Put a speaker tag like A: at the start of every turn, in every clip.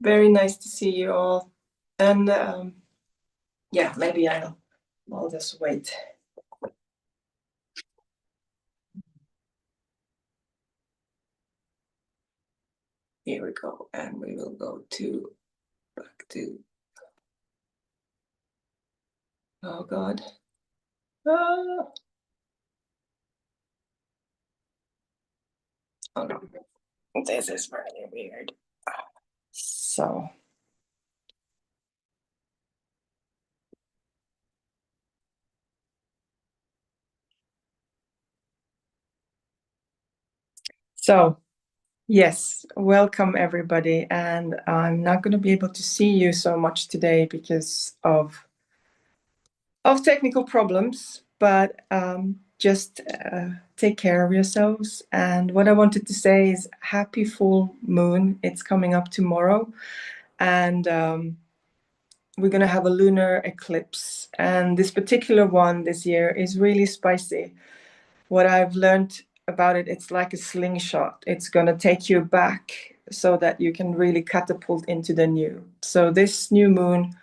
A: Very nice to see you all. And yeah, maybe I'll just wait. Here we go, and we will go back to. Oh God. Oh no, this is really weird. So. So, yes, welcome everybody. And I'm not going to be able to see you so much today because of technical problems, but just take care of yourselves. And what I wanted to say is happy full moon. It's coming up tomorrow. And we're going to have a lunar eclipse. And this particular one this year is really spicy. What I've learned about it, it's like a slingshot. It's going to take you back so that you can really catapult into the new. So this new moon,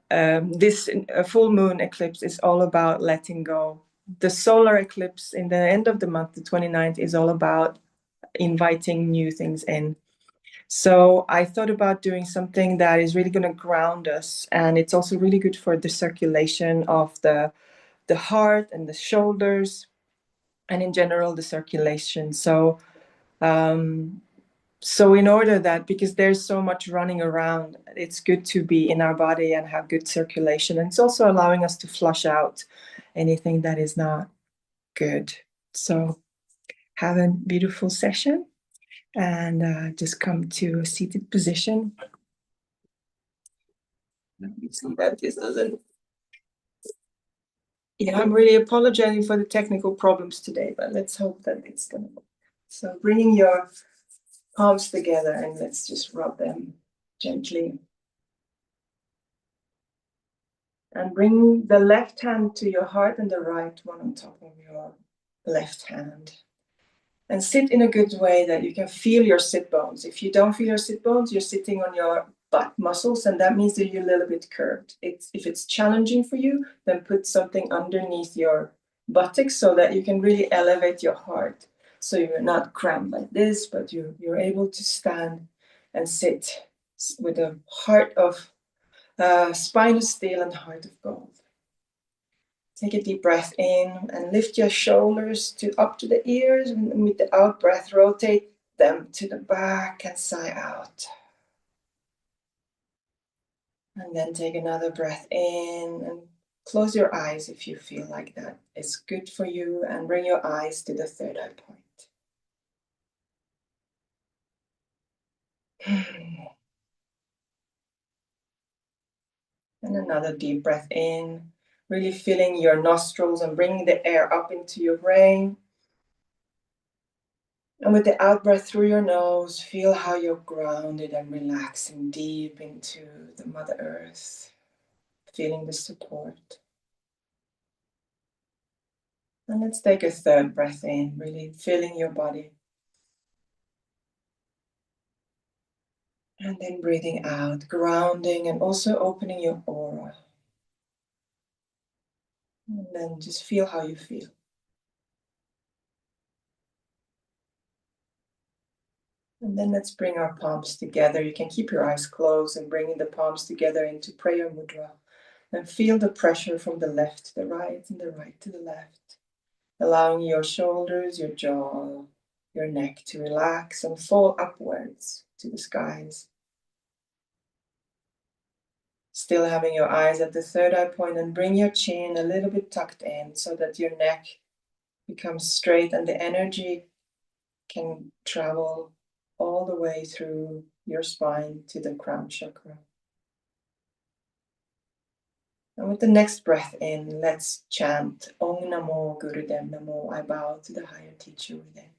A: this full moon eclipse is all about letting go. The solar eclipse in the end of the month, the 29th, is all about inviting new things in. So I thought about doing something that is really going to ground us. And it's also really good for the circulation of the heart and the shoulders, and in general, the circulation. So in order that, because there's so much running around, it's good to be in our body and have good circulation. And it's also allowing us to flush out anything that is not good. So have a beautiful session and just come to a seated position. Let me see that this doesn't. Yeah, I'm really apologizing for the technical problems today, but let's hope that it's going to. So bringing your palms together and let's just rub them gently. And bring the left hand to your heart and the right one on top of your left hand. And sit in a good way that you can feel your sit bones. If you don't feel your sit bones, you're sitting on your butt muscles, and that means that you're a little bit curved. If it's challenging for you, then put something underneath your buttocks so that you can really elevate your heart. So you're not cramped like this, but you're able to stand and sit with a heart of spine of steel and heart of gold. Take a deep breath in and lift your shoulders up to the ears, and with the out breath, rotate them to the back and sigh out. And then take another breath in and close your eyes if you feel like that is good for you, and bring your eyes to the third eye point. And another deep breath in, really filling your nostrils and bringing the air up into your brain. And with the out breath through your nose, feel how you're grounded and relaxing deep into the Mother Earth, feeling the support. And let's take a third breath in, really filling your body. And then breathing out, grounding and also opening your aura. And then just feel how you feel. And then let's bring our palms together. You can keep your eyes closed and bringing the palms together into prayer mudra. And feel the pressure from the left to the right and the right to the left. Allowing your shoulders, your jaw, your neck to relax and fall upwards to the skies. Still having your eyes at the third eye point, and bring your chin a little bit tucked in so that your neck becomes straight and the energy can travel all the way through your spine to the crown chakra. And with the next breath in, let's chant Om Namo Gurudev Namo. I bow to the higher teacher within.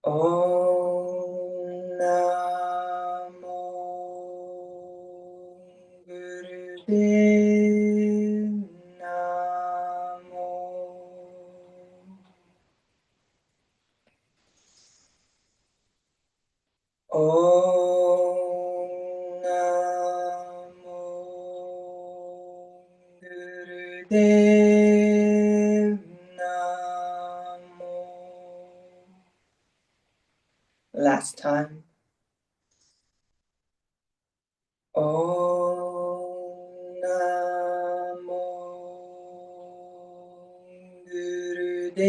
A: Om Namo Gurudev Namo. Om Namo Gurudev Namo. Last time. Om Namo Gurudev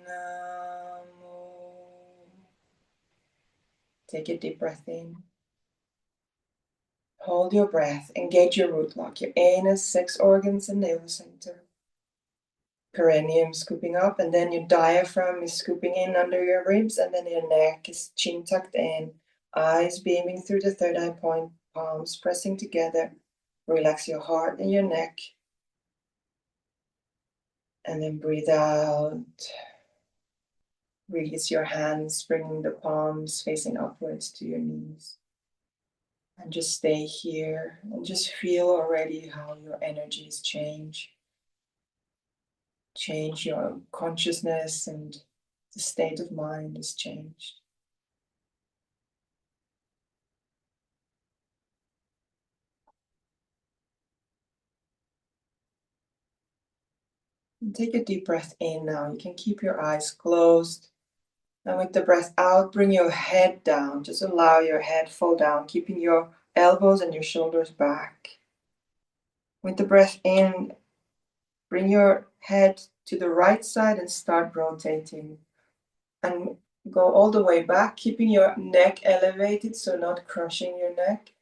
A: Namo. Take a deep breath in. Hold your breath. Engage your root lock, your anus, sex organs, and navel center. Perineum scooping up, and then your diaphragm is scooping in under your ribs, and then your neck is chin tucked in, eyes beaming through the third eye point, palms pressing together. Relax your heart and your neck. And then breathe out. Release your hands, bringing the palms facing upwards to your knees. And just stay here and just feel already how your energies change. Change your consciousness, and the state of mind is changed. And take a deep breath in now. You can keep your eyes closed. And with the breath out, bring your head down. Just allow your head fall down, keeping your elbows and your shoulders back. With the breath in, bring your head to the right side and start rotating. And go all the way back, keeping your neck elevated, so not crushing your neck.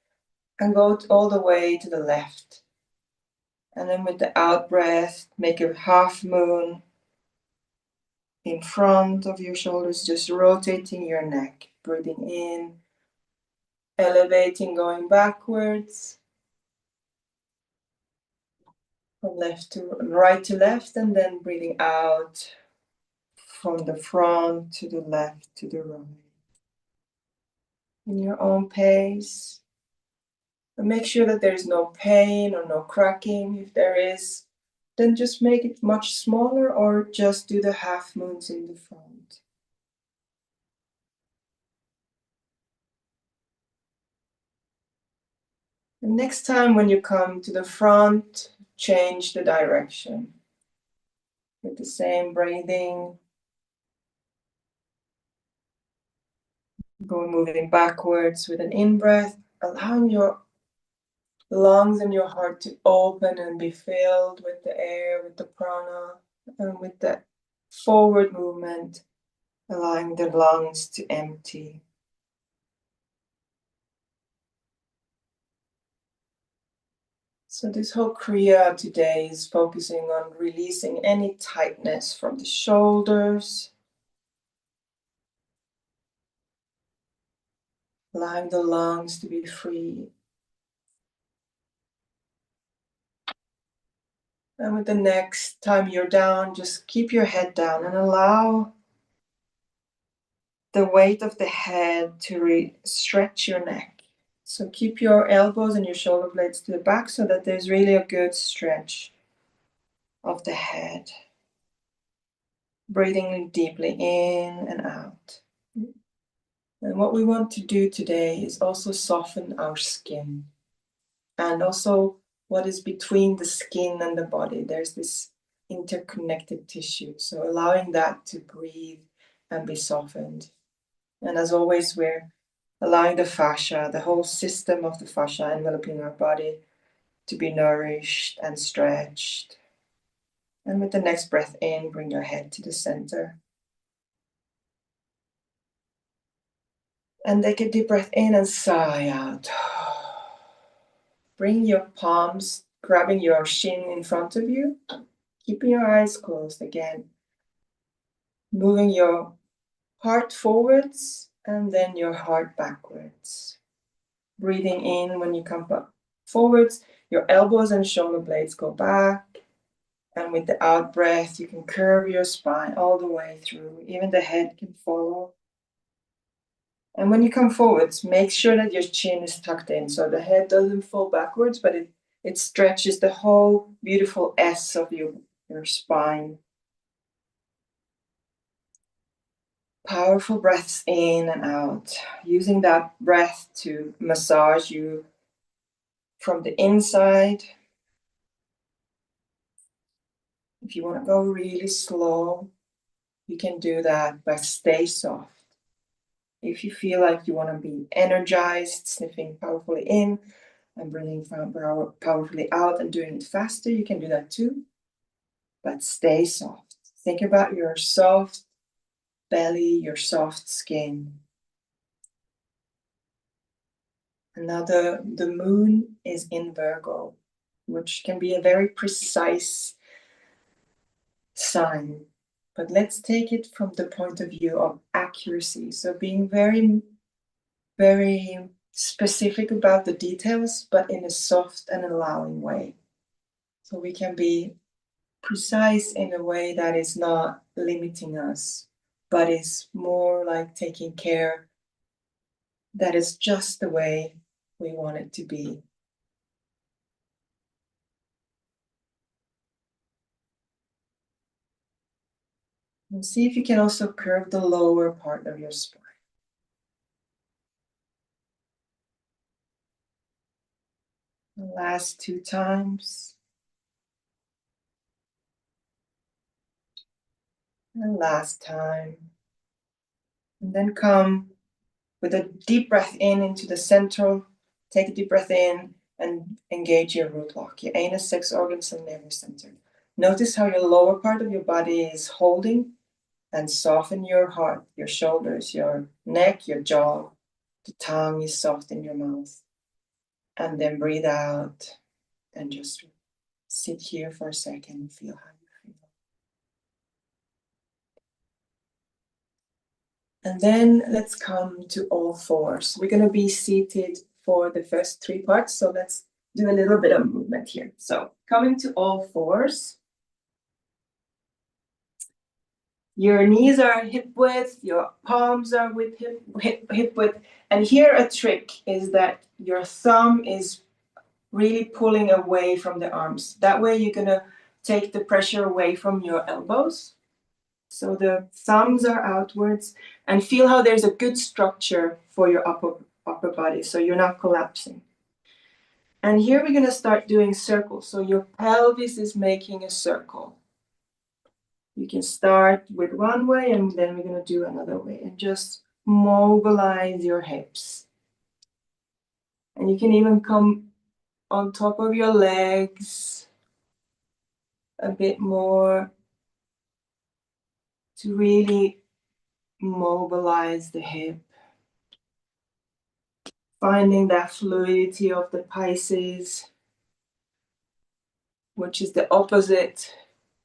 A: And go all the way to the left. And then with the out breath, make a half moon in front of your shoulders, just rotating your neck. Breathing in, elevating, going backwards. From left to right to left, and then breathing out from the front to the left to the right. In your own pace. And make sure that there is no pain or no cracking. If there is, then just make it much smaller, or just do the half moons in the front. And next time when you come to the front, change the direction. With the same breathing, go moving backwards with an in-breath, allowing your lungs and your heart to open and be filled with the air, with the prana, and with the forward movement, allowing the lungs to empty. So this whole Kriya today is focusing on releasing any tightness from the shoulders, allowing the lungs to be free. And with the next time you're down, just keep your head down and allow the weight of the head to stretch your neck. So keep your elbows and your shoulder blades to the back so that there's really a good stretch of the head. Breathing deeply in and out. And what we want to do today is also soften our skin. And also what is between the skin and the body. There's this interconnected tissue. So allowing that to breathe and be softened. And as always, we're allowing the fascia, the whole system of the fascia enveloping our body, to be nourished and stretched. And with the next breath in, bring your head to the center. And take a deep breath in and sigh out. Bring your palms, grabbing your shin in front of you, keeping your eyes closed again. Moving your heart forwards and then your heart backwards. Breathing in when you come forwards, your elbows and shoulder blades go back. And with the out breath, you can curve your spine all the way through. Even the head can follow. And when you come forwards, make sure that your chin is tucked in so the head doesn't fall backwards, but it stretches the whole beautiful S of your spine. Powerful breaths in and out, using that breath to massage you from the inside. If you want to go really slow, you can do that, but stay soft. If you feel like you want to be energized, sniffing powerfully in and breathing powerfully out and doing it faster, you can do that too. But stay soft. Think about your soft belly, your soft skin. And now the moon is in Virgo, which can be a very precise sign. But let's take it from the point of view of accuracy. So being very, very specific about the details, but in a soft and allowing way. So we can be precise in a way that is not limiting us, but is more like taking care that is just the way we want it to be. And see if you can also curve the lower part of your spine. The last 2 times. And last time. And then come with a deep breath in into the central. Take a deep breath in and engage your root lock, your anus, sex organs, and nervous center. Notice how your lower part of your body is holding, and soften your heart, your shoulders, your neck, your jaw. The tongue is soft in your mouth. And then breathe out and just sit here for a second and feel how you feel. And then let's come to all fours. We're going to be seated for the first 3 parts, so let's do a little bit of movement here. So coming to all fours. Your knees are hip width, your palms are with hip width. And here a trick is that your thumb is really pulling away from the arms. That way you're going to take the pressure away from your elbows. So the thumbs are outwards, and feel how there's a good structure for your upper body, so you're not collapsing. And here we're going to start doing circles. So your pelvis is making a circle. You can start with one way and then we're going to do another way, and just mobilize your hips. And you can even come on top of your legs a bit more to really mobilize the hip. Finding that fluidity of the Pisces, which is the opposite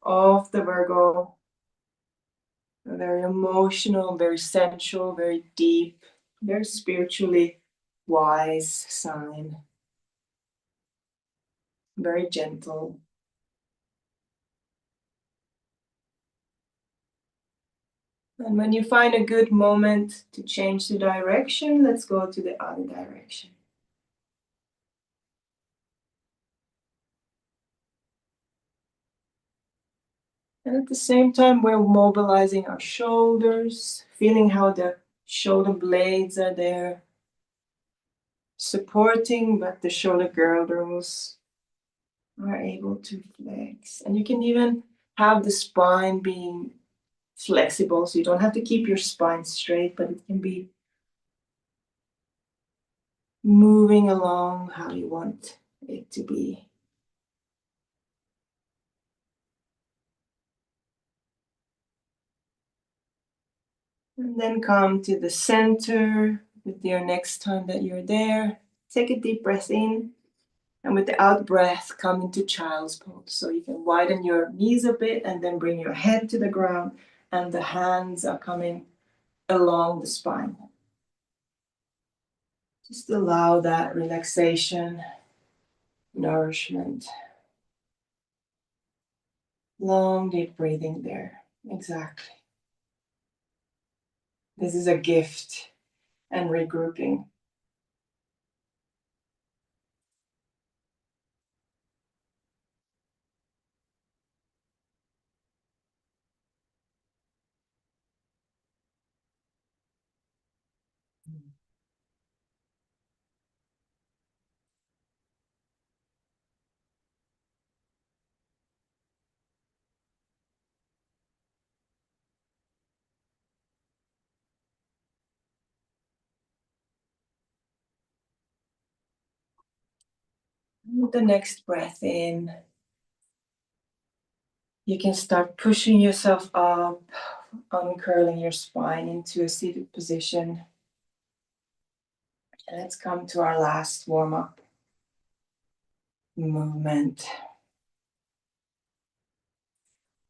A: of the Virgo. A very emotional, very sensual, very deep, very spiritually wise sign. Very gentle. And when you find a good moment to change the direction, let's go to the other direction. And at the same time, we're mobilizing our shoulders, feeling how the shoulder blades are there, supporting, but the shoulder girdles are able to flex. And you can even have the spine being flexible, so you don't have to keep your spine straight, but it can be moving along how you want it to be. And then come to the center with your next time that you're there. Take a deep breath in, and with the out breath, come into child's pose. So you can widen your knees a bit and then bring your head to the ground, and the hands are coming along the spine. Just allow that relaxation, nourishment. Long, deep breathing there. Exactly. This is a gift and regrouping. With the next breath in, you can start pushing yourself up, uncurling your spine into a seated position. And let's come to our last warm-up movement.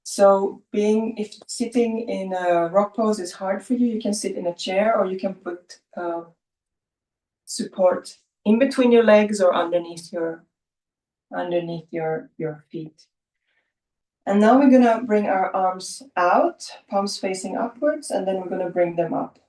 A: So if sitting in a rock pose is hard for you, you can sit in a chair, or you can put support in between your legs or underneath your feet. And now we're gonna bring our arms out, palms facing upwards, and then we're gonna bring them up.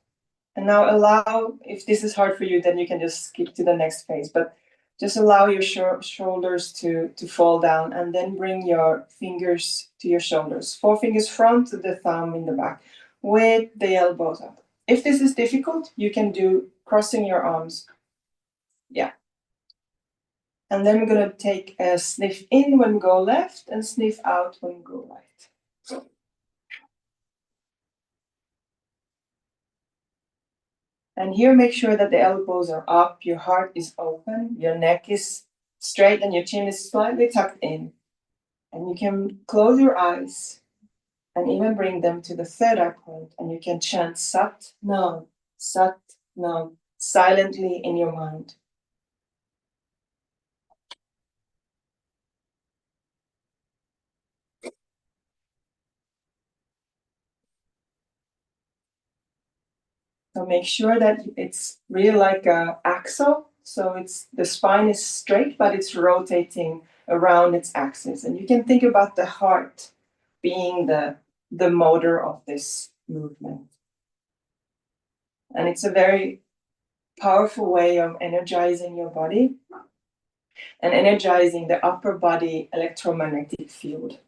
A: And now allow, if this is hard for you, then you can just skip to the next phase, but just allow your shoulders to fall down, and then bring your fingers to your shoulders. 4 fingers front, the thumb in the back, with the elbows up. If this is difficult, you can do crossing your arms. Yeah. And then we're gonna take a sniff in when we go left and sniff out when we go right. And here, make sure that the elbows are up, your heart is open, your neck is straight, and your chin is slightly tucked in. And you can close your eyes and even bring them to the third eye point, and you can chant Sat Nam, silently in your mind. So make sure that it's really like an axle. So the spine is straight, but it's rotating around its axis. And you can think about the heart being the motor of this movement. And it's a very powerful way of energizing your body and energizing the upper body electromagnetic field.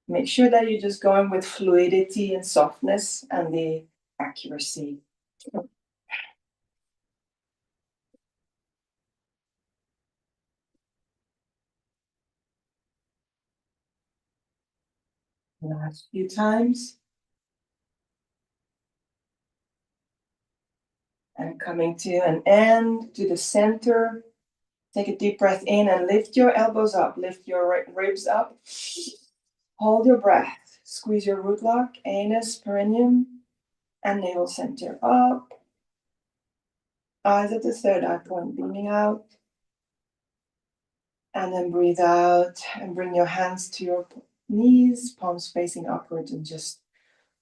A: Make sure that you're just going with fluidity and softness and the accuracy. Last few times. And coming to an end, to the center. Take a deep breath in and lift your elbows up, lift your ribs up. Hold your breath. Squeeze your root lock, anus, perineum, and navel center up. Eyes at the third eye point, beaming out. And then breathe out and bring your hands to your knees, palms facing upwards, and just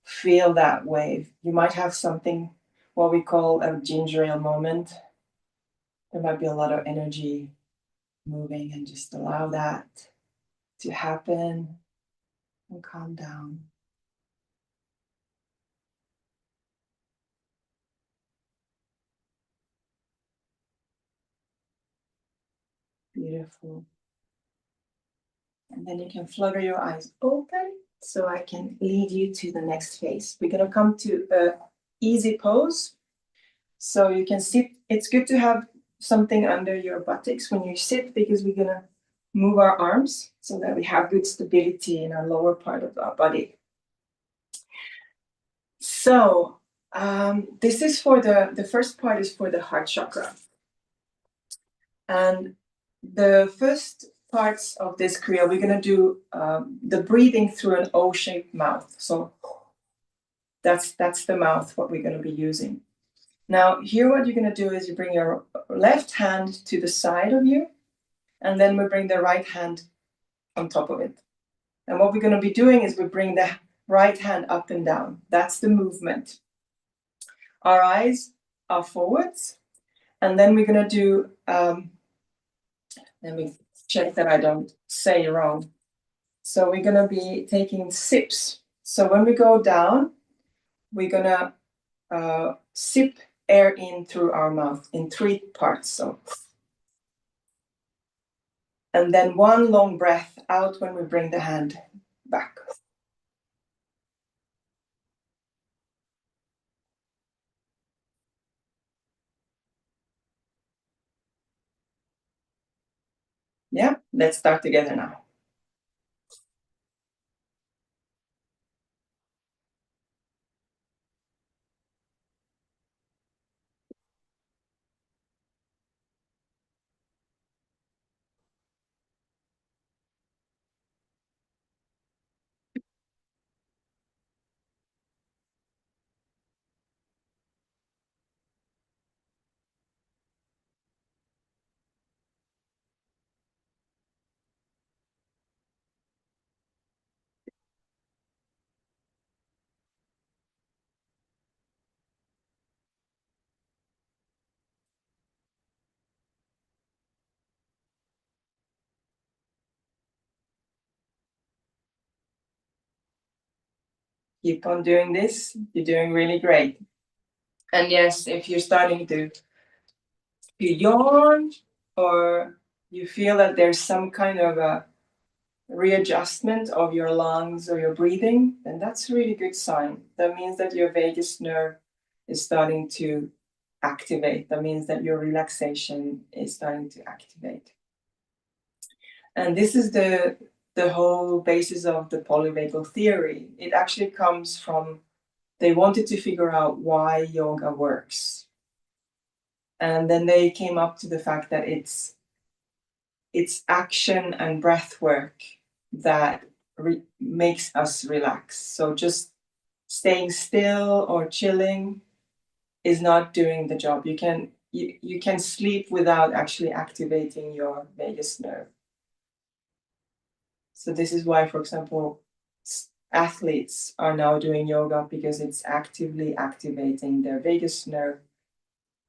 A: feel that wave. You might have something, what we call a ginger ale moment. There might be a lot of energy moving, and just allow that to happen and calm down. Beautiful. And then you can flutter your eyes open so I can lead you to the next phase. We're going to come to an easy pose. So you can sit. It's good to have something under your buttocks when you sit, because we're going to move our arms so that we have good stability in our lower part of our body. So this is for the first part is for the heart chakra. And the first parts of this kriya, we're going to do the breathing through an O-shaped mouth. So that's the mouth, what we're going to be using. Now, here what you're going to do is you bring your left hand to the side of you, and then we bring the right hand on top of it. And what we're going to be doing is we bring the right hand up and down. That's the movement. Our eyes are forwards, and then we're going to do, let me check that I don't say wrong. So we're going to be taking sips. So when we go down, we're going to sip air in through our mouth in 3 parts. So, and then 1 long breath out when we bring the hand back. Yeah, let's start together now. Keep on doing this. You're doing really great. And yes, if you're starting to yawn, or you feel that there's some kind of a readjustment of your lungs or your breathing, then that's a really good sign. That means that your vagus nerve is starting to activate. That means that your relaxation is starting to activate. And this is the whole basis of the polyvagal theory. It actually comes from, they wanted to figure out why yoga works. And then they came up to the fact that it's action and breath work that makes us relax. So just staying still or chilling is not doing the job. You can sleep without actually activating your vagus nerve. So this is why, for example, athletes are now doing yoga, because it's actively activating their vagus nerve,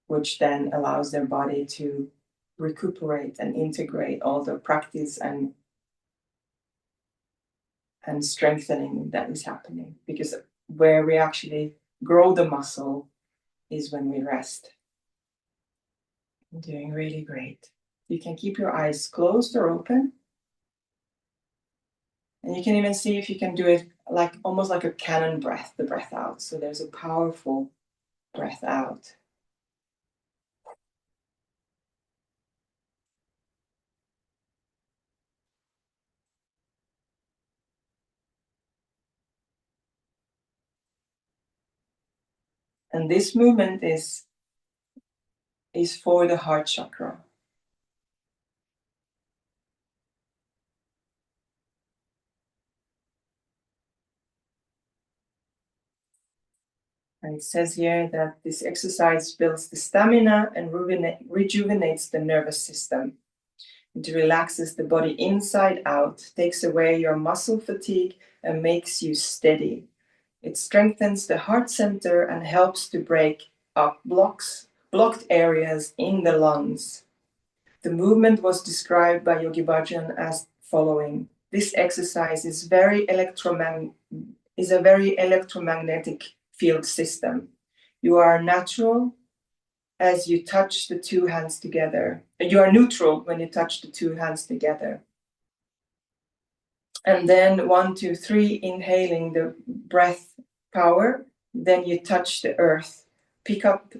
A: which then allows their body to recuperate and integrate all the practice and strengthening that is happening. Because where we actually grow the muscle is when we rest. I'm doing really great. You can keep your eyes closed or open. And you can even see if you can do it like almost like a cannon breath, the breath out. So there's a powerful breath out. And this movement is for the heart chakra. And it says here that this exercise builds the stamina and rejuvenates the nervous system. It relaxes the body inside out, takes away your muscle fatigue, and makes you steady. It strengthens the heart center and helps to break up blocked areas in the lungs. The movement was described by Yogi Bhajan as following. This exercise is a very electromagnetic field system. You are natural as you touch the two hands together. You are neutral when you touch the two hands together. And then 1, 2, 3, inhaling the breath power. Then you touch the earth. Pick up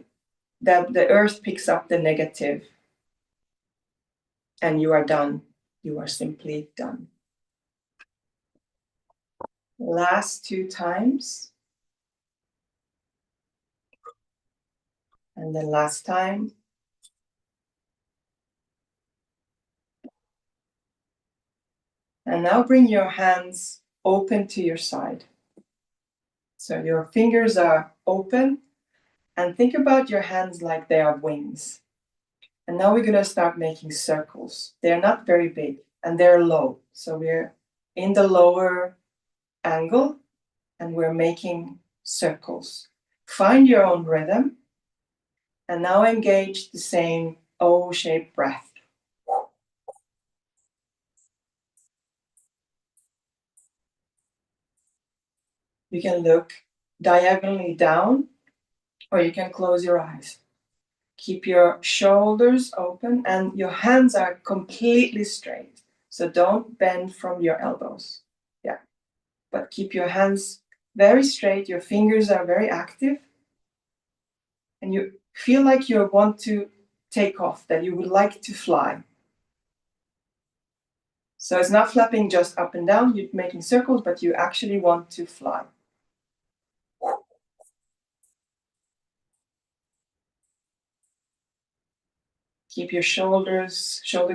A: the earth picks up the negative. And you are done. You are simply done. Last 2 times. And then last time. And now bring your hands open to your side. So your fingers are open, and think about your hands like they are wings. And now we're going to start making circles. They're not very big and they're low. So we're in the lower angle and we're making circles. Find your own rhythm, and now engage the same O-shaped breath. You can look diagonally down, or you can close your eyes. Keep your shoulders open and your hands are completely straight. So don't bend from your elbows. Yeah. But keep your hands very straight. Your fingers are very active. And you feel like you want to take off, that you would like to fly. So it's not flapping just up and down, you're making circles, but you actually want to fly. Keep your shoulder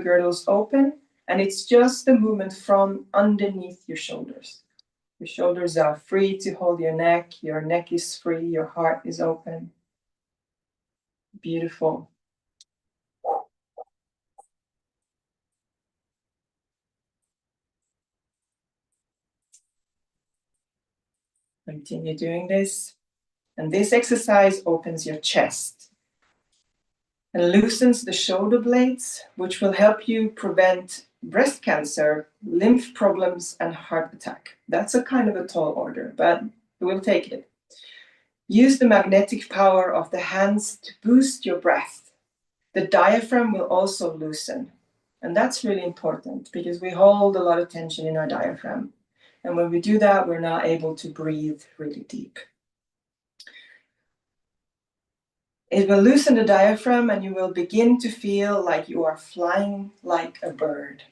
A: girdles open, and it's just the movement from underneath your shoulders. Your shoulders are free to hold your neck is free, your heart is open. Beautiful. Continue doing this. And this exercise opens your chest and loosens the shoulder blades, which will help you prevent breast cancer, lymph problems, and heart attack. That's a kind of a tall order, but we'll take it. Use the magnetic power of the hands to boost your breath. The diaphragm will also loosen. And that's really important because we hold a lot of tension in our diaphragm. And when we do that, we're not able to breathe really deep. It will loosen the diaphragm and you will begin to feel like you are flying like a bird.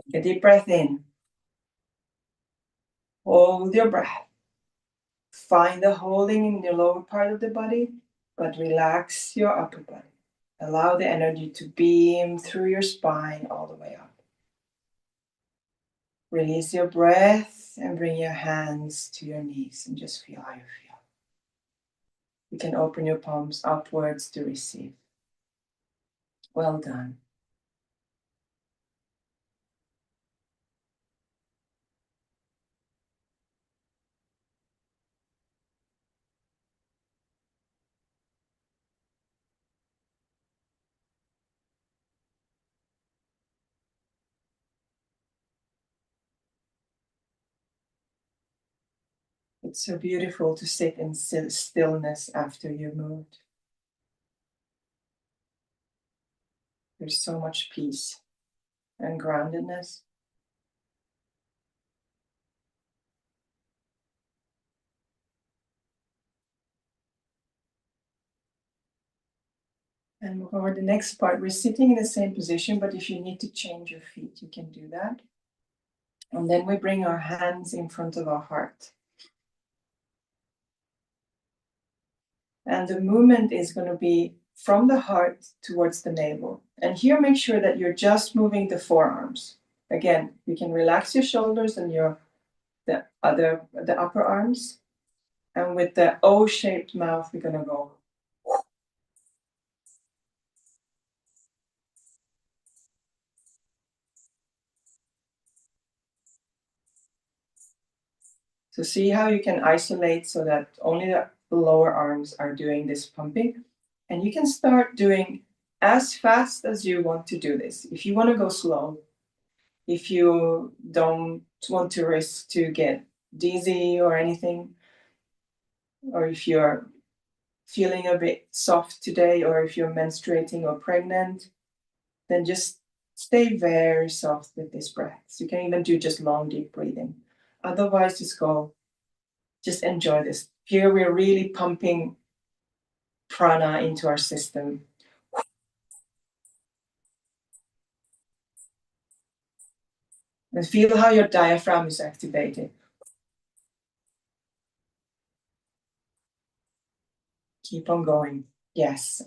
A: Take a deep breath in. Hold your breath. Find the holding in the lower part of the body, but relax your upper body. Allow the energy to beam through your spine all the way up. Release your breath and bring your hands to your knees and just feel how you feel. You can open your palms upwards to receive. Well done. It's so beautiful to sit in stillness after you moved. There's so much peace and groundedness. And for the next part, we're sitting in the same position, but if you need to change your feet, you can do that. And then we bring our hands in front of our heart. And the movement is going to be from the heart towards the navel. And here, make sure that you're just moving the forearms. Again, you can relax your shoulders and the upper arms. And with the O-shaped mouth, we're going to go. So see how you can isolate so that only the lower arms are doing this pumping. And you can start doing as fast as you want to do this. If you want to go slow, if you don't want to risk to get dizzy or anything, or if you're feeling a bit soft today, or if you're menstruating or pregnant, then just stay very soft with this breath. So you can even do just long, deep breathing. Otherwise, just enjoy this. Here we're really pumping prana into our system. And feel how your diaphragm is activated. Keep on going. Yes.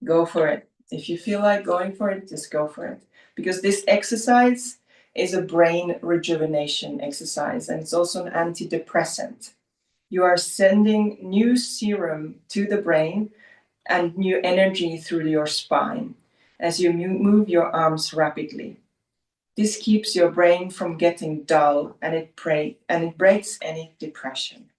A: Go for it. If you feel like going for it, just go for it. Because this exercise is a brain rejuvenation exercise, and it's also an antidepressant. You are sending new serum to the brain and new energy through your spine as you move your arms rapidly. This keeps your brain from getting dull, and it breaks any depression.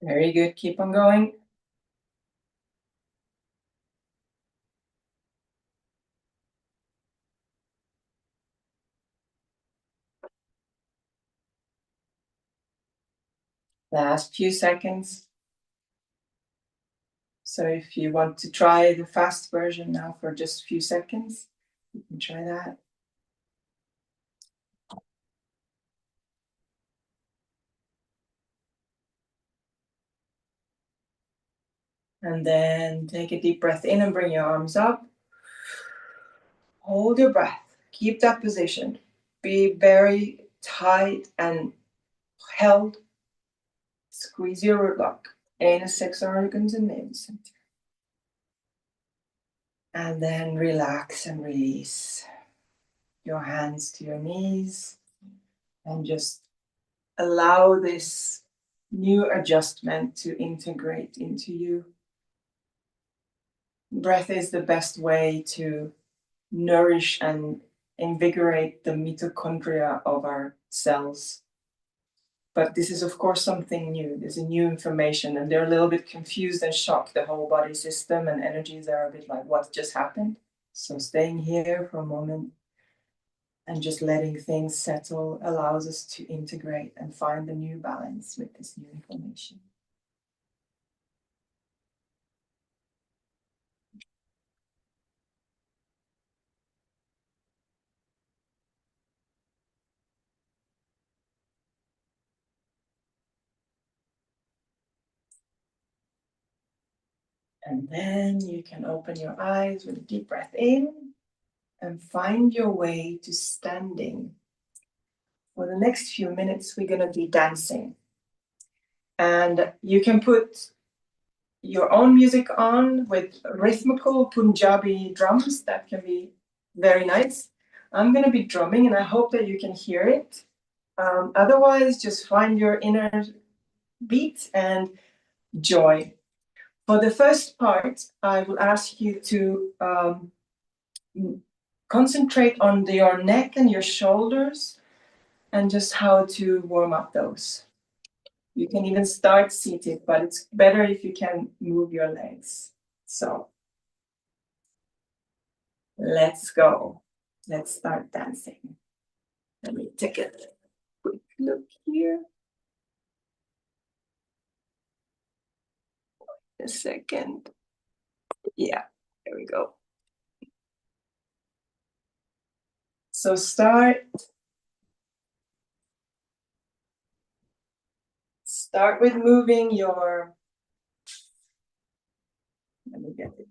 A: Very good. Keep on going. Last few seconds. So if you want to try the fast version now for just a few seconds, you can try that. And then take a deep breath in and bring your arms up. Hold your breath. Keep that position. Be very tight and held. Squeeze your root lock. Anus, sex organs, and navel center. And then relax and release your hands to your knees and just allow this new adjustment to integrate into you. Breath is the best way to nourish and invigorate the mitochondria of our cells. But this is, of course, something new. There's a new information, and they're a little bit confused and shocked. The whole body system and energies are a bit like, what just happened? So staying here for a moment and just letting things settle allows us to integrate and find a new balance with this new information. And then you can open your eyes with a deep breath in and find your way to standing. For the next few minutes, we're going to be dancing. And you can put your own music on with rhythmical Punjabi drums. That can be very nice. I'm going to be drumming, and I hope that you can hear it. Otherwise, just find your inner beat and joy. For the first part, I will ask you to concentrate on your neck and your shoulders and just how to warm up those. You can even start seated, but it's better if you can move your legs. So let's go. Let's start dancing. Let me take a quick look here. A second. Yeah, there we go. So start with moving your, let me get it.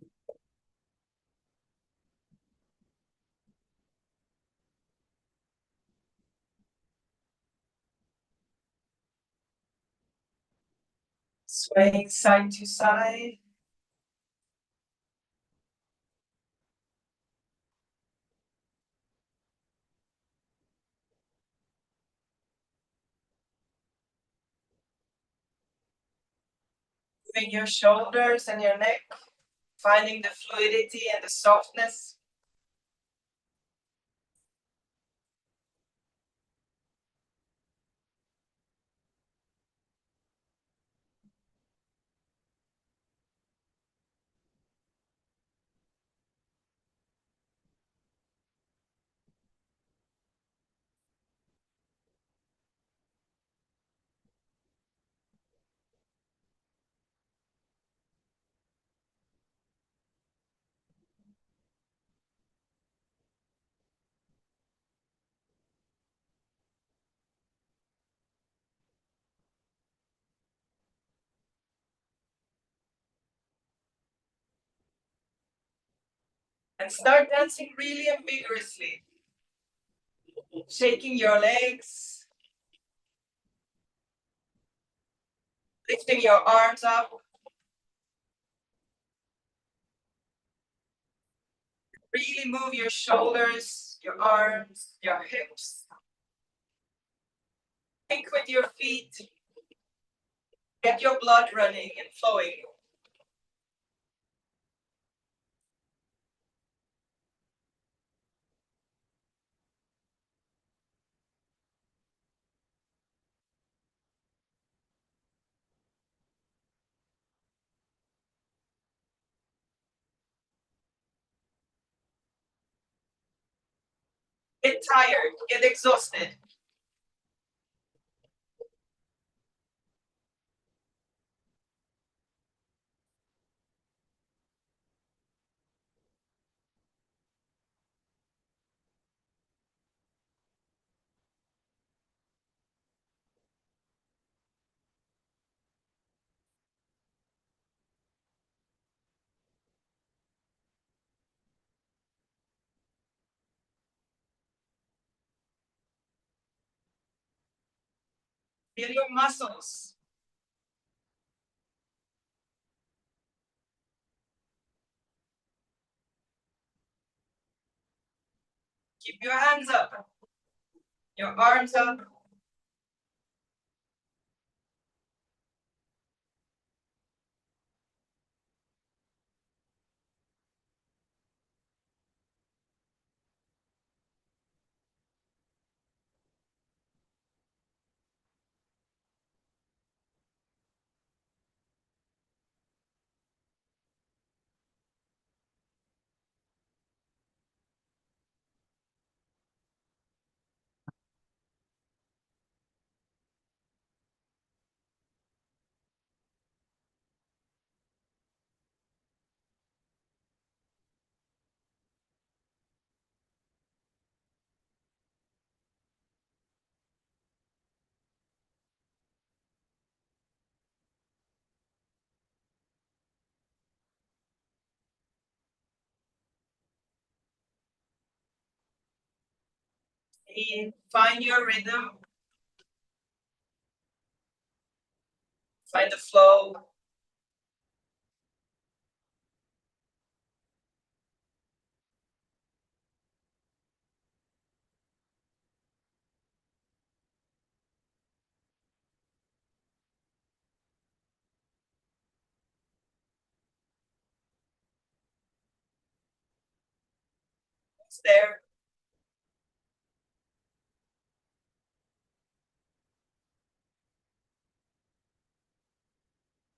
A: Swaying side to side. Moving your shoulders and your neck, finding the fluidity and the softness. And start dancing really and vigorously. Shaking your legs. Lifting your arms up. Really move your shoulders, your arms, your hips. Think with your feet. Get your blood running and flowing. Get tired, get exhausted. Feel your muscles. Keep your hands up, your arms up. Find your rhythm. Find the flow. It's there.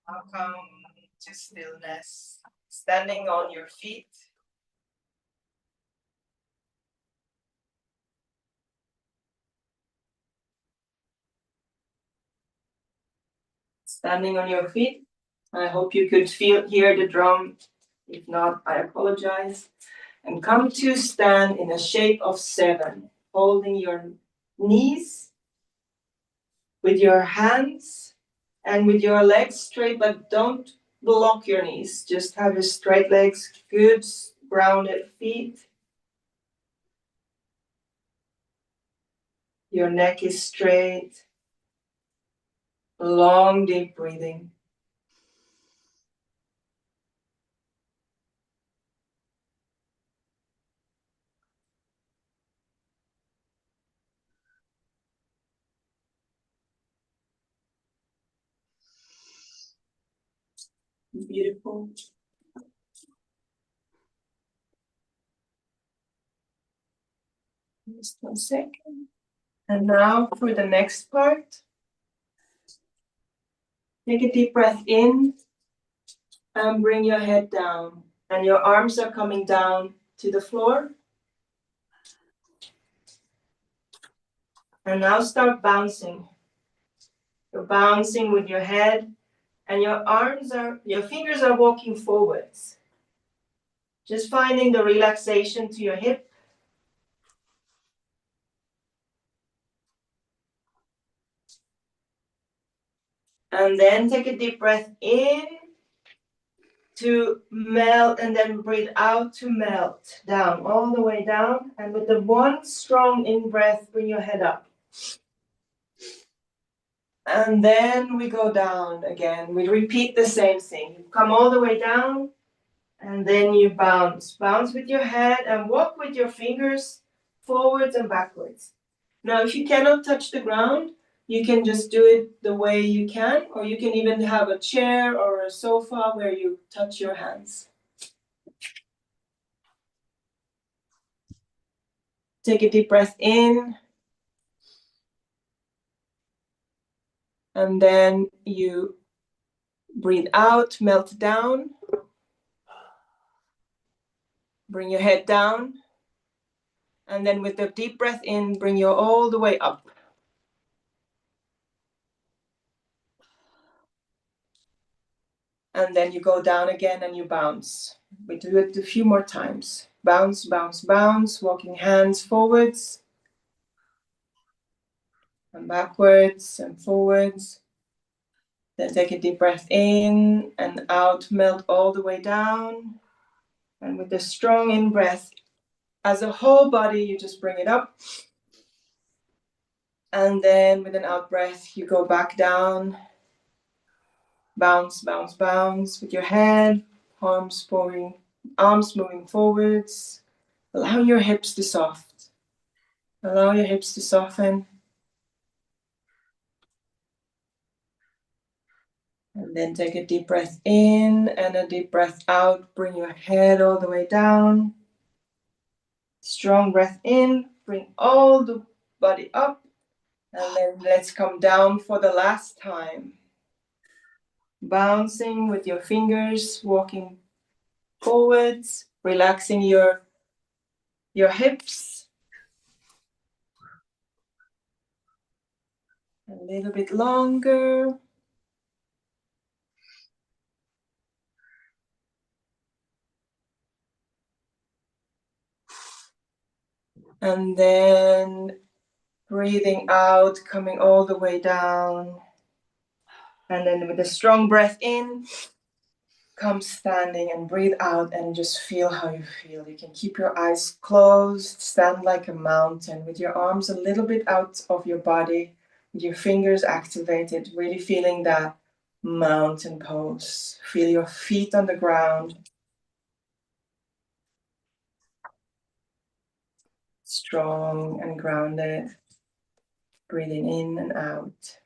A: Now come to stillness. Standing on your feet. Standing on your feet. I hope you could hear the drum. If not, I apologize. And come to stand in a shape of 7, holding your knees with your hands and with your legs straight, but don't block your knees. Just have your straight legs, good grounded feet. Your neck is straight. Long, deep breathing. Beautiful. Just 1 second. And now for the next part. Take a deep breath in and bring your head down. And your arms are coming down to the floor. And now start bouncing. You're bouncing with your head, and your fingers are walking forwards. Just finding the relaxation to your hip. And then take a deep breath in to melt, and then breathe out to melt down, all the way down. And with the one strong in-breath, bring your head up. And then we go down again. We repeat the same thing. You come all the way down, and then you bounce. Bounce with your head and walk with your fingers forwards and backwards. Now, if you cannot touch the ground, you can just do it the way you can, or you can even have a chair or a sofa where you touch your hands. Take a deep breath in, and then you breathe out, melt down. Bring your head down, and then with the deep breath in, bring you all the way up. And then you go down again and you bounce. We do it a few more times. Bounce, bounce, bounce, walking hands forwards and backwards and forwards. Then take a deep breath in and out, melt all the way down. And with the strong in-breath, as a whole body, you just bring it up. And then with an out-breath, you go back down. Bounce, bounce, bounce with your head, arms moving forwards. Allow your hips to soften. Allow your hips to soften. And then take a deep breath in and a deep breath out. Bring your head all the way down. Strong breath in. Bring all the body up. And then let's come down for the last time. Bouncing with your fingers, walking forwards, relaxing your hips. A little bit longer. And then breathing out, coming all the way down. And then with a strong breath in, come standing and breathe out and just feel how you feel. You can keep your eyes closed, stand like a mountain with your arms a little bit out of your body, with your fingers activated, really feeling that mountain pose. Feel your feet on the ground. Strong and grounded. Breathing in and out.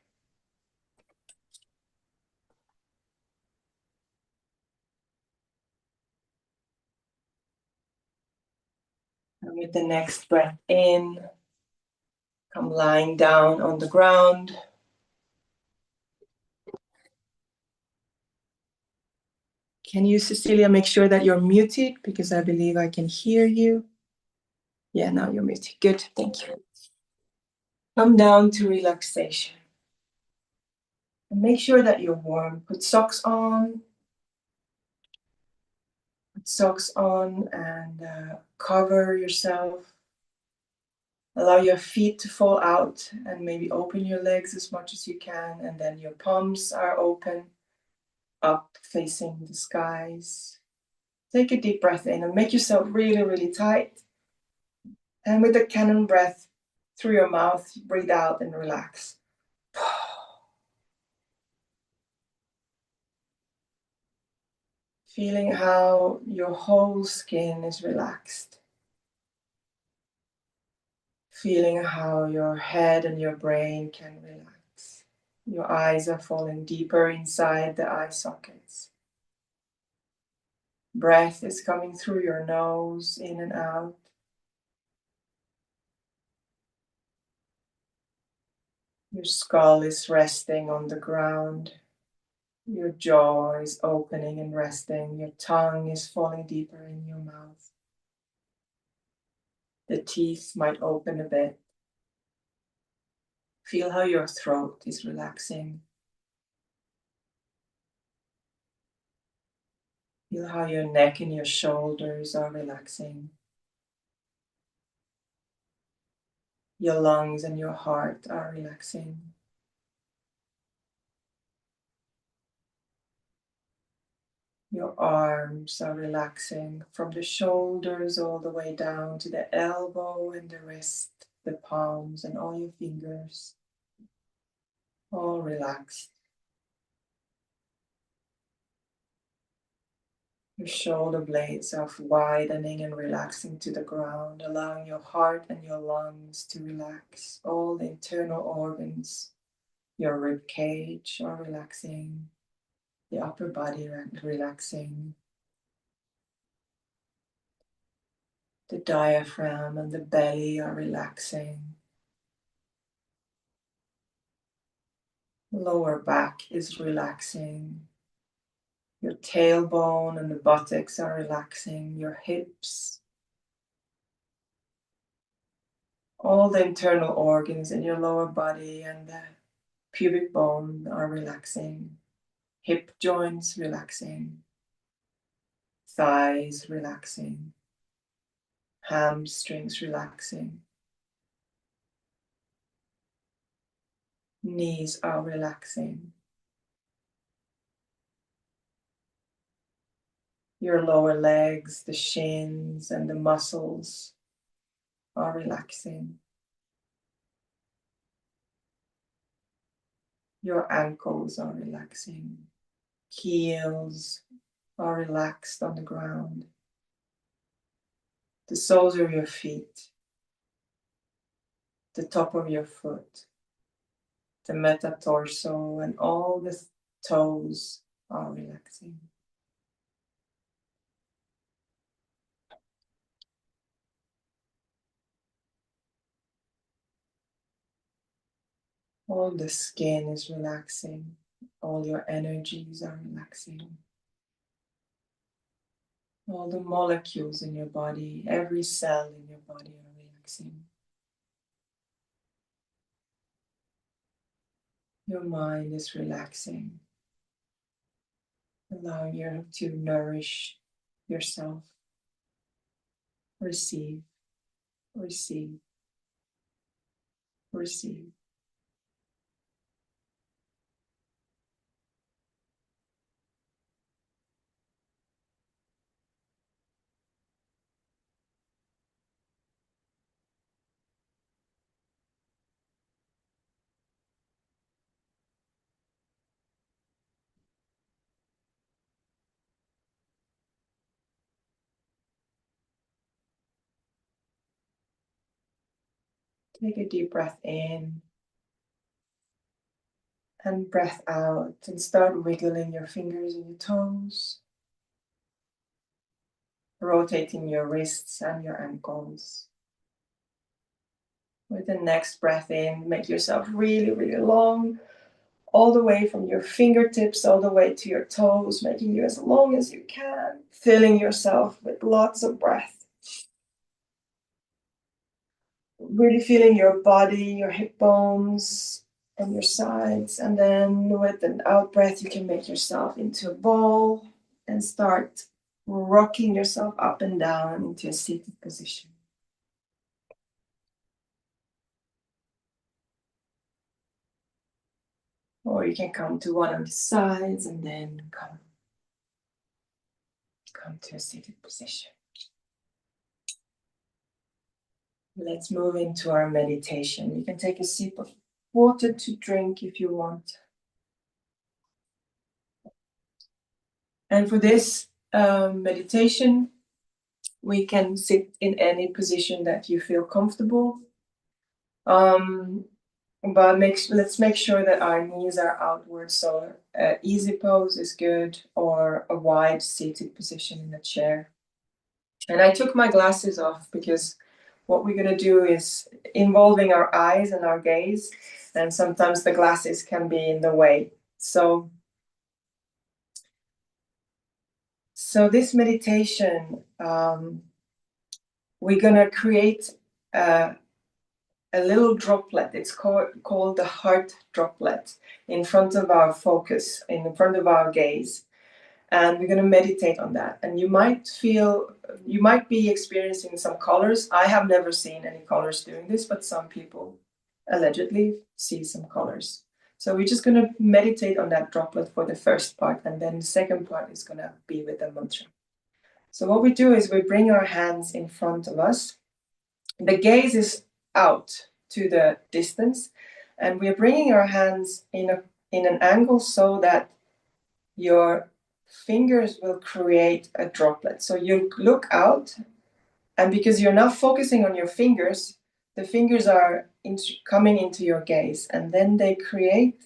A: And with the next breath in, come lying down on the ground. Can you, Cecilia, make sure that you're muted, because I believe I can hear you. Yeah, now you're muted. Good, thank you. Come down to relaxation. And make sure that you're warm. Put socks on. Put socks on and cover yourself. Allow your feet to fall out and maybe open your legs as much as you can. And then your palms are open, up facing the skies. Take a deep breath in and make yourself really, really tight. And with the cannon breath through your mouth, breathe out and relax. Feeling how your whole skin is relaxed. Feeling how your head and your brain can relax. Your eyes are falling deeper inside the eye sockets. Breath is coming through your nose, in and out. Your skull is resting on the ground. Your jaw is opening and resting. Your tongue is falling deeper in your mouth. The teeth might open a bit. Feel how your throat is relaxing. Feel how your neck and your shoulders are relaxing. Your lungs and your heart are relaxing. Your arms are relaxing from the shoulders all the way down to the elbow and the wrist, the palms and all your fingers, all relaxed. Your shoulder blades are widening and relaxing to the ground, allowing your heart and your lungs to relax. All the internal organs, your rib cage are relaxing, the upper body relaxing. The diaphragm and the belly are relaxing. Lower back is relaxing. Your tailbone and the buttocks are relaxing. Your hips. All the internal organs in your lower body and the pubic bone are relaxing. Hip joints relaxing. Thighs relaxing. Hamstrings relaxing. Knees are relaxing. Your lower legs, the shins and the muscles are relaxing. Your ankles are relaxing. Heels are relaxed on the ground. The soles of your feet, the top of your foot, the metatarso and all the toes are relaxing. All the skin is relaxing. All your energies are relaxing. All the molecules in your body, every cell in your body are relaxing. Your mind is relaxing, allowing you to nourish yourself. Receive, receive, receive. Take a deep breath in and breath out, and start wiggling your fingers and your toes, rotating your wrists and your ankles. With the next breath in, make yourself really, really long, all the way from your fingertips all the way to your toes, making you as long as you can, filling yourself with lots of breath. Really feeling your body, your hip bones, and your sides. And then with an out breath, you can make yourself into a ball and start rocking yourself up and down into a seated position. Or you can come to one of the sides and then come to a seated position. Let's move into our meditation. You can take a sip of water to drink if you want. And for this meditation, we can sit in any position that you feel comfortable. But let's make sure that our knees are outward. So easy pose is good, or a wide seated position in a chair. And I took my glasses off because what we're going to do is involving our eyes and our gaze, and sometimes the glasses can be in the way. So this meditation, we're going to create a little droplet. It's called the heart droplet in front of our focus, in front of our gaze. And we're going to meditate on that. And you might be experiencing some colors. I have never seen any colors doing this, but some people allegedly see some colors. So we're just going to meditate on that droplet for the first part, and then the second part is going to be with the mantra. So what we do is we bring our hands in front of us. The gaze is out to the distance, and we're bringing our hands in an angle so that your fingers will create a droplet. So you look out, and because you're not focusing on your fingers, the fingers are coming into your gaze, and then they create,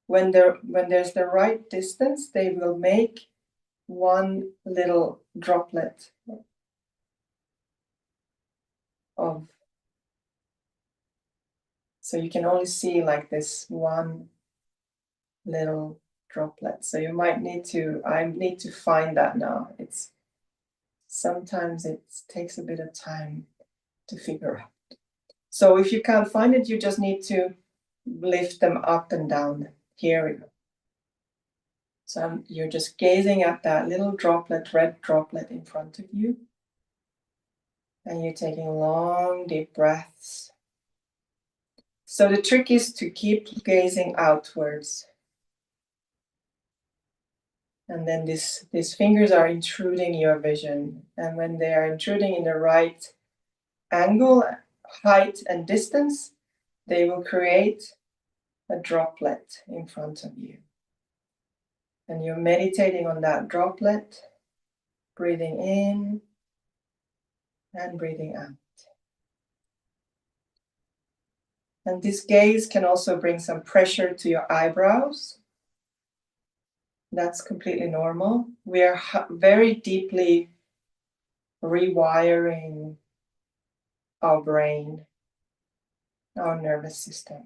A: when there's the right distance, they will make one little droplet of, so you can only see like this one little droplet. So you might need to, I need to find that now. Sometimes it takes a bit of time to figure out. So if you can't find it, you just need to lift them up and down. Here we go. So you're just gazing at that little droplet, red droplet in front of you. And you're taking long, deep breaths. So the trick is to keep gazing outwards. And then these fingers are intruding your vision. And when they are intruding in the right angle, height, and distance, they will create a droplet in front of you. And you're meditating on that droplet, breathing in and breathing out. And this gaze can also bring some pressure to your eyebrows. That's completely normal. We are very deeply rewiring our brain, our nervous system.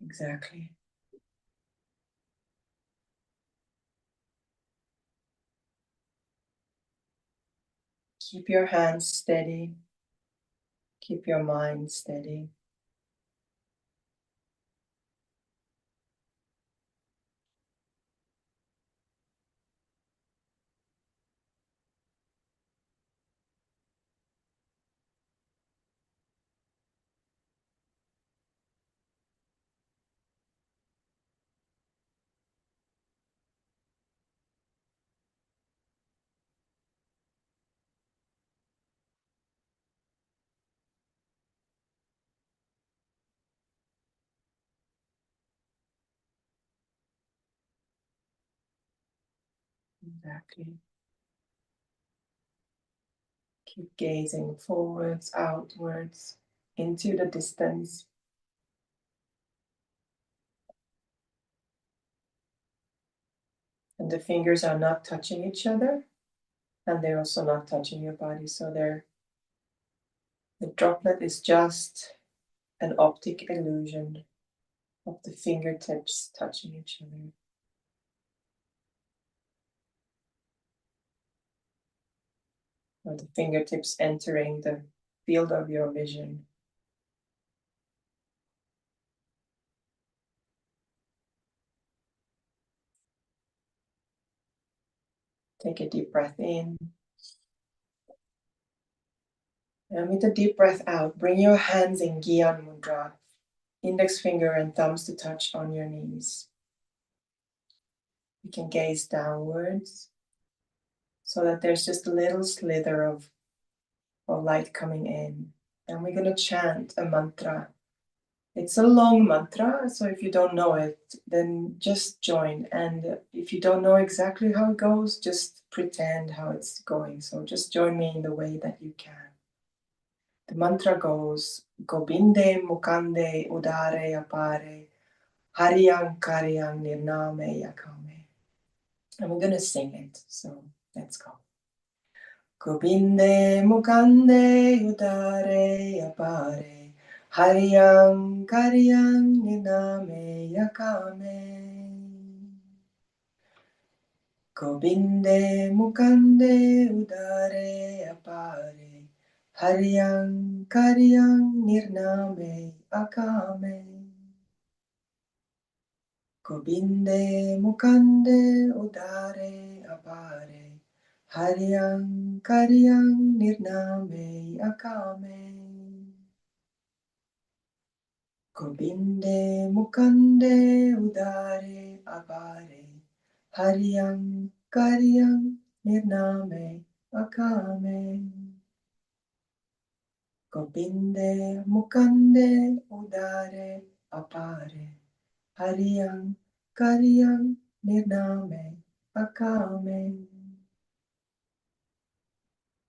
A: Exactly. Keep your hands steady. Keep your mind steady. Exactly. Keep gazing forwards, outwards, into the distance. And the fingers are not touching each other, and they're also not touching your body. So the droplet is just an optic illusion of the fingertips touching each other. Or the fingertips entering the field of your vision. Take a deep breath in. And with a deep breath out, bring your hands in Gyan Mudra, index finger and thumbs to touch on your knees. You can gaze downwards so that there's just a little slither of light coming in. And we're going to chant a mantra. It's a long mantra, so if you don't know it, then just join. And if you don't know exactly how it goes, just pretend how it's going. So just join me in the way that you can. The mantra goes, Gobinde Mukande Udare Apare, Haryang Karyang Nirname Yakame. And we're going to sing it, so let's go. Gobinde Mukande Udare Apare, Haryang Karyang Nirname Yakame. Gobinde Mukande Udare Apare, Haryang Karyang Nirname Akame. Gobinde Mukande Udare Apare, Haryang Karyang Nirname Akame. Gobinde mukande udare abare Hariyam Karyam Nirname Akame Gobinde Mukande Udare Apare Hariyam Karyam Nirname Akame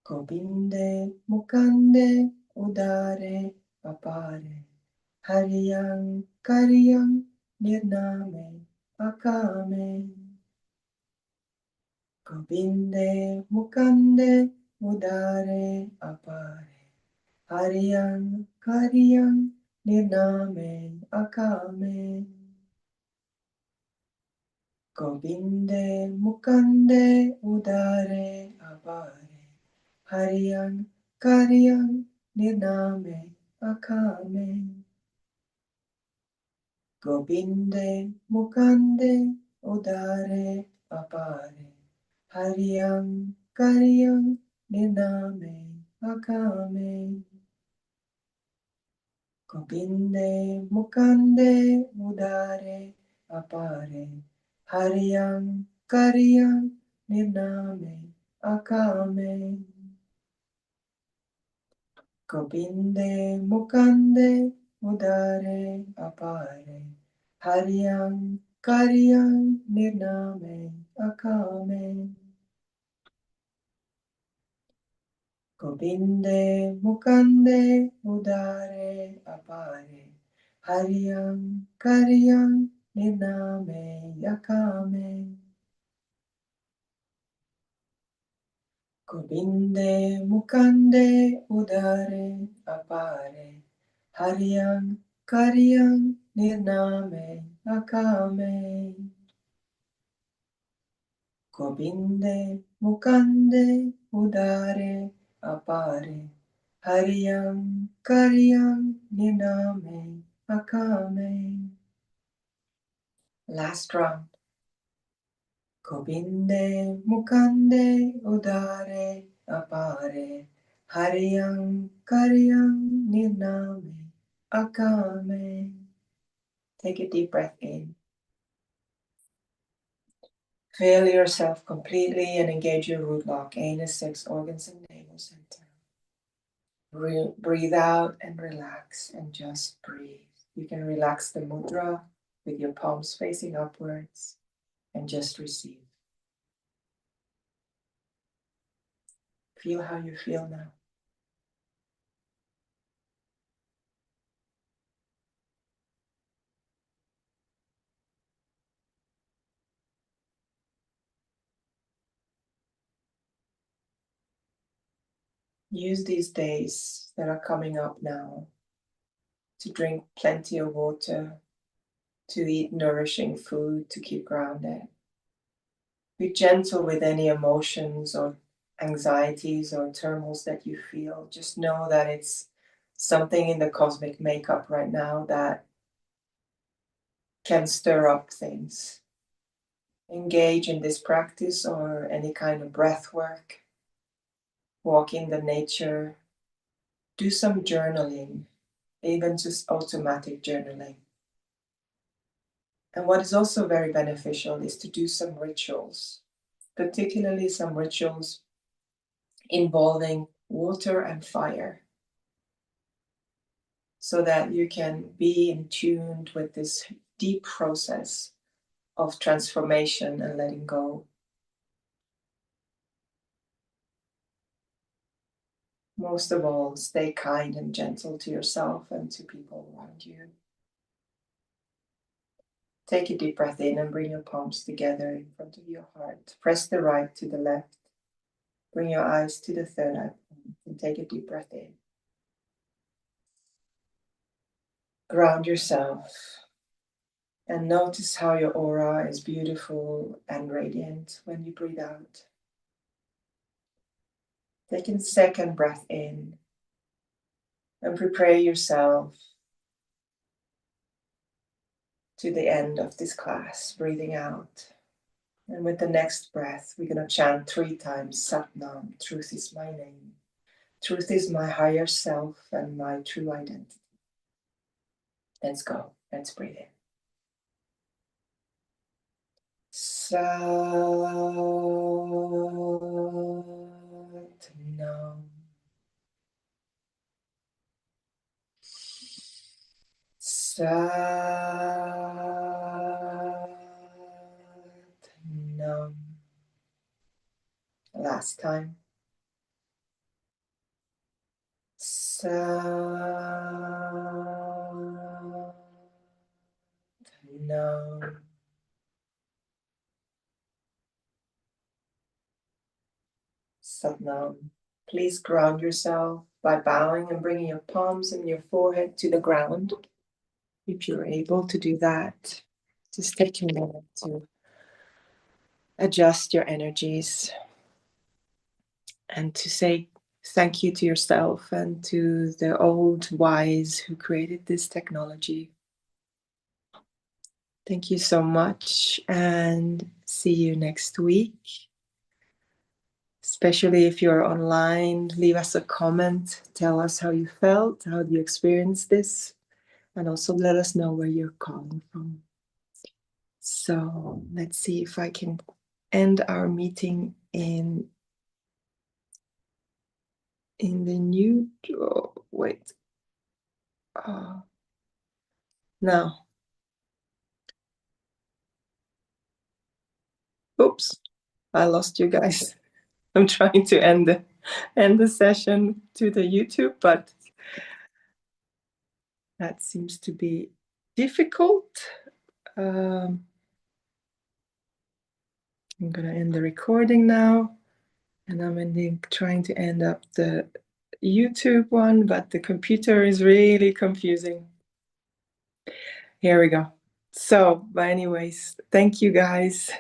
A: Gobinde Mukande Udare Apare Hariyam Karyam Nirname Akame Gobinde Mukande Udare Apare Hariyam Karyam Nirname Akame Gobinde Mukande Udare Apare Hariyam Karyam Nirname Akame Gobinde Mukande Udare Apare Hariyam Karyam Nirname Akame Gobinde Mukande Udare Apare Hariyam Karyam Nirname Akame Gobinde Mukande Udare Apare Hariyam Karyam Nirname Akame Gobinde Mukande Udare Apare Hariyam Karyam Nirname Akame Gobinde Mukande Udare Apare Hariyam Karyam Nirname Akame Gobinde Mukande Udare Apare Hariyam Karyam Nirname Akame Last round. Gobinde Mukande Udare Apare Hariyam Karyam Nirname Akame Take a deep breath in. Feel yourself completely and engage your root lock, anus, sex organs, and navel center. Breathe out and relax and just breathe. You can relax the mudra with your palms facing upwards and just receive. Feel how you feel now. Use these days that are coming up now to drink plenty of water, to eat nourishing food, to keep grounded. Be gentle with any emotions or anxieties or turmoils that you feel. Just know that it's something in the cosmic makeup right now that can stir up things. Engage in this practice or any kind of breath work. Walk in the nature. Do some journaling, even just automatic journaling. And what is also very beneficial is to do some rituals, particularly some rituals involving water and fire, so that you can be in tune with this deep process of transformation and letting go. Most of all, stay kind and gentle to yourself and to people around you. Take a deep breath in and bring your palms together in front of your heart. Press the right to the left. Bring your eyes to the third eye and take a deep breath in. Ground yourself and notice how your aura is beautiful and radiant when you breathe out. Take a second breath in and prepare yourself to the end of this class, breathing out. And with the next breath, we're going to chant 3 times Sat Nam, truth is my name. Truth is my higher self and my true identity. Let's go. Let's breathe in. Satnam. Satnam. Last time. Satnam. Satnam. Please ground yourself by bowing and bringing your palms and your forehead to the ground. If you're able to do that, just take a minute to adjust your energies and to say thank you to yourself and to the old wise who created this technology. Thank you so much, and see you next week. Especially if you're online, leave us a comment. Tell us how you felt, how you experienced this, and also let us know where you're calling from. So let's see if I can end our meeting in the new. Oh, wait. Now. Oops, I lost you guys. I'm trying to end the session to the YouTube, but that seems to be difficult. I'm gonna end the recording now, and I'm trying to end up the YouTube one, but the computer is really confusing. Here we go. So, but anyways, thank you guys.